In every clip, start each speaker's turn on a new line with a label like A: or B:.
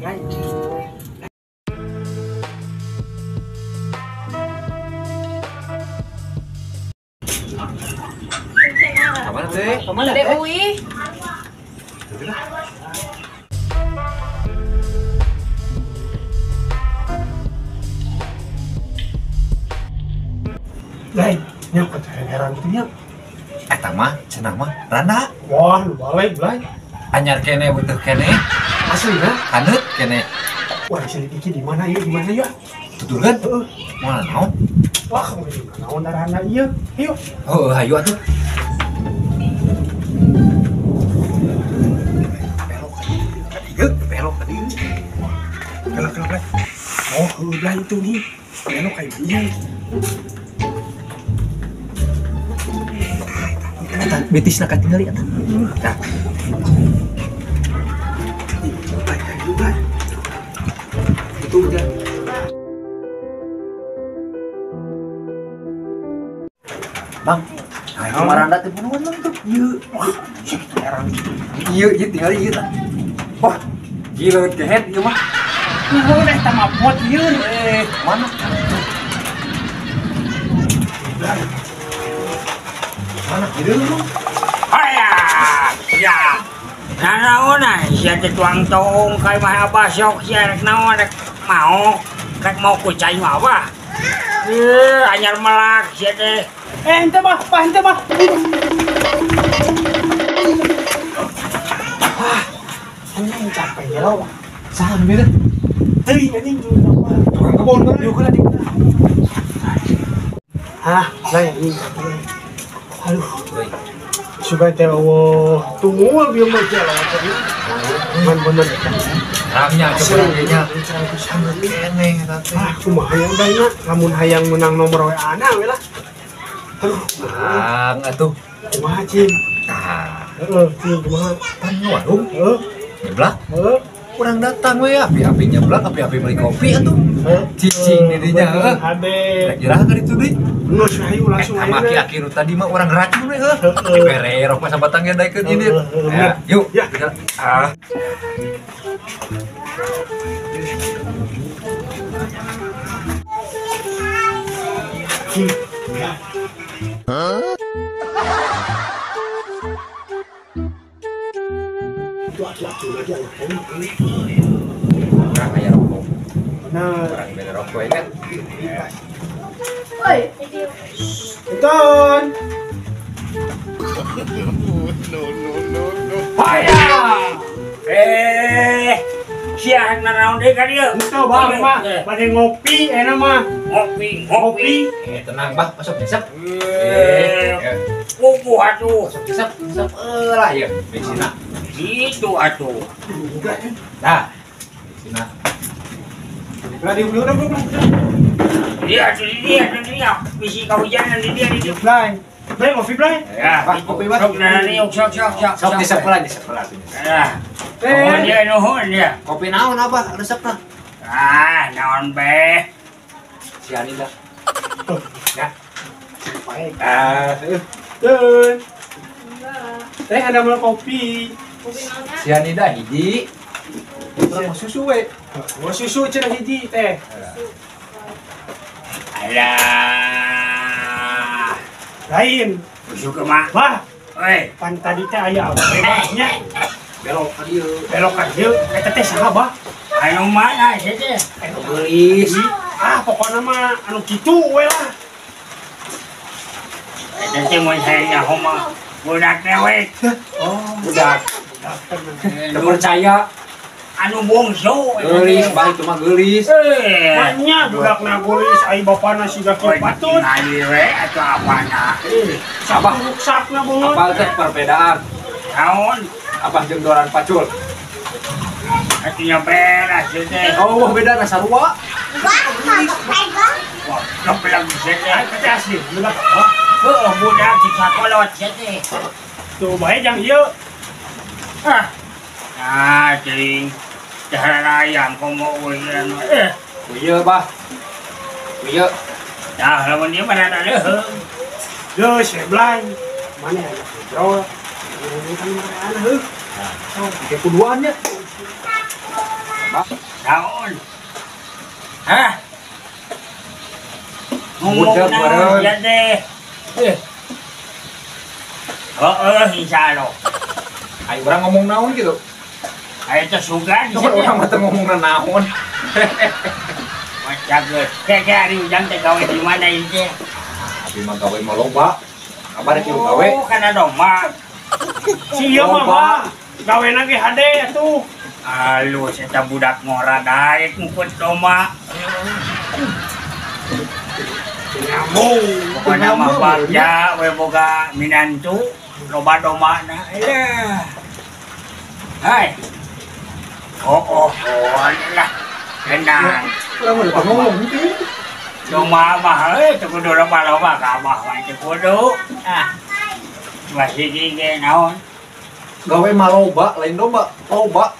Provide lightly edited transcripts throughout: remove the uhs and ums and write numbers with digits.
A: Lai.
B: Kemana teh?
A: Kemana
C: Dek
A: teh?
C: Uwi.
A: Lai, nyapa teh heran teh nya.
B: Eta mah cenah mah Rana.
A: Wah, lu balik Lai.
B: Anyar kene butuh kene.
A: Aslina.
B: Haneut kene.
A: Wah, selidiki di mana ya? Di mana ya?
B: Tuturkeun.
A: Heeh.
B: Moal naon?
A: Wah, kamu di mana naon darana ieu? Ayo.
B: Oh, hayu atuh. Belok tadi. Belok.
A: Oh, udah itu nih. Belok kayak dia.
B: Eta betis nak katingali eta. Tah. Itu udah. Bang, ayo maranda teh bunuhan lang tuh. Ieu. Wah, heran. Ieu tinggal ieu tah. Wah, gila gehet ieu mah.
A: Nuhun teh tama pot ieu.
B: Mana? Mana kieu lu?
D: Aya, ya. Nanaon sia teh tuang tong kai mah abah sok sia rek naon rek mau kucai mah apa? Anyar melak sia teh.
A: Ente mah, ente mah. Wah, anjing capek ya lo.
B: Saha bener?
A: Teuing anjing apa?
B: Tukang kebon kan?
A: Yuk lah di. Hah, Lai anjing. Aduh,
B: Euy,
A: suka teh Allah. Tunggu biar baca lah tadi. Man bener.
B: ramnya coba nya.
A: Kene
B: Kene eta teh.
A: ah, kumaha hayang dayna, lamun hayang menang nomor WA na we lah. Aduh,
B: Bang atuh.
A: kumaha Cing?
B: Tah,
A: Heeh, Cing kumaha?
B: pan warung
A: Heeh,
B: nyeblak.
A: heeh.
B: Kurang datang we api-api nyeblak, api-api beli kopi atuh. Cicing di dinya heuh.
A: Hade.
B: Kira-kira ka ditu deui.
A: Ngus hayu langsung
B: Sama
A: aja.
B: aki-aki nu tadi mah urang racun we heuh.
A: Heeh.
B: Bere rok mah sabatang daekeun ini.
A: Heeh.
B: Yuk.
A: Ya.
B: Ah.
A: Cing. Tuh aja lah.
B: Urang aya rokok.
A: Benar.
B: Urang bere rokok ya kan.
C: Oi,
A: Beton.
D: Aya. Sia nanaon deui ka dieu?
A: Itu bang mah, pada ngopi enak mah.
D: Ngopi.
B: Tenang, Bah. Masuk desep.
D: Kuku atuh.
B: Masuk desep. Desep lah ya. Bisina.
D: Itu atuh.
B: Dah. Bisina.
A: Lagi udah.
D: Dia bisi kahujanan di dia.
A: Blay. Blay ngopi Blay.
D: Ya,
B: Bah, kopi, Bah.
D: sok naniuk sok.
B: Sok desep lah, desep lah.
D: Ya. Nuhun dia.
B: Kopi naon apa? Resep lah.
D: Naon be.
B: Si Anida. Ya.
A: Baik.
B: Dun.
A: Teh ada mau kopi.
B: Si Anida hiji.
A: Kurang susu we. Mau susu cenah hiji teh.
D: Alah.
A: Lain.
D: Suka mah.
A: Wah,
D: Oi.
A: pan tadi teh aya apa bebasnya.
B: Belok ka dieu.
A: Belok ka dieu, eta teh saha bah?
D: Anu mana sih teh?
B: Gelis.
A: Ah, pokoknya mah anu kitu we lah.
D: Eta teh mun saya homa budak dewek.
A: Oh,
B: Udah. Teu percaya.
D: Anu bungsu.
B: Gelis, bah itu mah gelis.
A: banyak budak nagulis ai bapana siga kieu patut.
D: Nali we atau apana?
B: Abah,
A: Ruksakna banget.
B: apa teh perbedaan?
D: Naon?
B: Abah jeung doran pacul.
D: Artinya beres sih teh.
B: Oh, beda rasa sarua.
D: Wah, kebelang sih teh.
A: Eta teh asli, budak apa?
D: Heuh, budak di sakolot sih teh.
A: Tuh bae jang ieu.
D: Cing. Cara ayam komo ulian.
B: Ieu, Bah. Ieu.
D: Dah, lamun dia mana ada leuheung.
A: Yo, seblay. Mana ya? Bro. Ini kan mana heuh.
B: Kayak kuduan ya.
D: Naon? Hah? Ngomong
B: Budak,
D: naon
B: bareng.
D: ya deh. Insya Allah.
B: Ayo orang ngomong naon gitu.
D: Ayo tersugan.
B: Orang mah teu ngomongna naon.
D: Macam kayak hari ujang teh gawe di mana ini?
B: Abi mah gawe mah loba. Kabar kieu gawe.
D: Oh, kana domba.
A: Sia mah Bang. Gawe lagi hade atuh.
D: Halus eta budak ngora daek ngukut domba.
A: Nyambung.
D: Pokoknya mah bagja we boga minantu loba domana. Hai. Oh, lah. Tenang.
B: Urang mah ngomong gitu.
D: Domba mah teu kudu loba-loba ka abah mah teu kudu. Masih gini naon?
B: Gawe mah loba, lain domba, loba.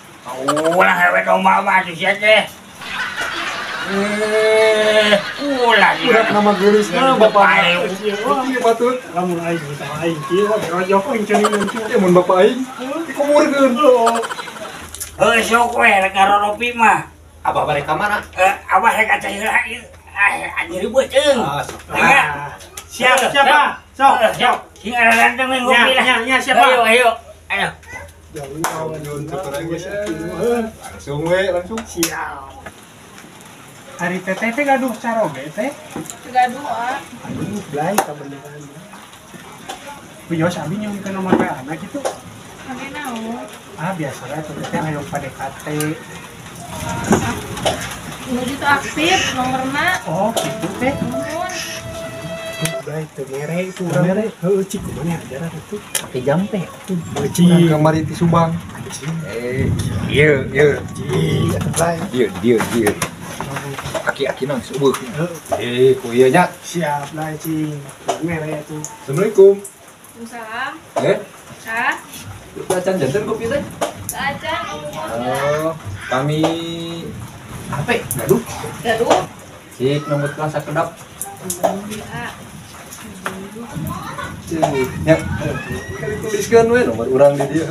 D: Ulah hewe domba mah tuh sia teh. Ulah
B: Udah nama gelisna bapak. Ieu batur.
A: Lamun aing kita aing kieu rojok aing ceuning nanti.
B: Ya mun bapak aing dikumurkeun.
D: Sok we rek ngaronopi mah.
B: Abah bare ka mana?
D: Abah rek atuh heula ieu. Anjir ribut teuing.
A: Siap, siapa? Sok.
D: Sing ada ganteng we ngopi lah.
A: Ya, siapa?
D: Ayo.
B: Langsung we, langsung.
A: Siap. Hari teteh teh gaduh caroge teh.
C: Gaduh ah.
A: Aduh, blay kabeneran. Bios abi nyung ke nomor WA anak gitu.
C: Ane naon?
A: Biasa lah teteh hayong PDKT.
C: Udah itu aktif nomorna.
A: Oh, gitu teh.
C: Nuhun.
A: Blay teu mere itu urang. Mere, heueuh cik kumaha ajaran itu.
B: Pakai jampe.
A: Cik.
B: Kamari ti Subang. Ieu.
A: Cik, atuh blay.
B: Dia. Aki-aki nang subuh. Ku ieu nya.
A: Siap lah cing. Mere itu.
B: Assalamualaikum.
C: Waalaikumsalam.
B: Kah? Acan janten kopi teh.
C: Acan.
B: Kami HP gaduh.
C: Gaduh.
B: Cik nomor kelas kedap.
C: Ah.
B: Ya. Kali tuliskeun we nomor urang di dieu.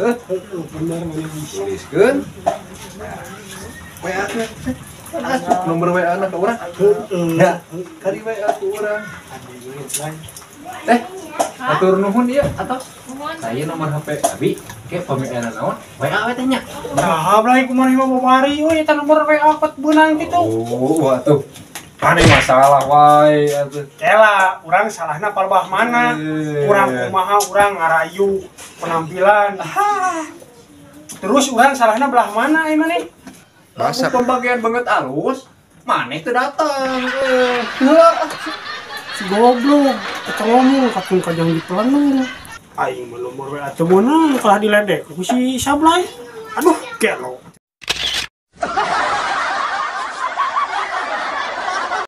A: Bener mana bisa.
B: Tuliskeun. WA teh. Asup nomor WA anak ke urang. Ya, kali WA ku urang. Teh, atur nuhun ieu atos.
C: Nuhun.
B: Saya nomor HP Abi, ke pamiana naon? WA we teh nya.
A: Nah, blay kumaha mah babari euy eta nomor WA pot beunang kitu.
B: Oh, atuh. Pane masalah wae atuh.
A: Kela, urang salahna palbah mana? Urang kumaha urang ngarayu penampilan. Terus urang salahna belah mana ieu maneh?
B: Masa pembagian banget alus, maneh teu datang. Heula.
A: Si goblok, kita ngomong kakung kajang dipelanu. Aing mah nomor WA teu meunang kalah diledek ku si Sablay. Aduh, gelo.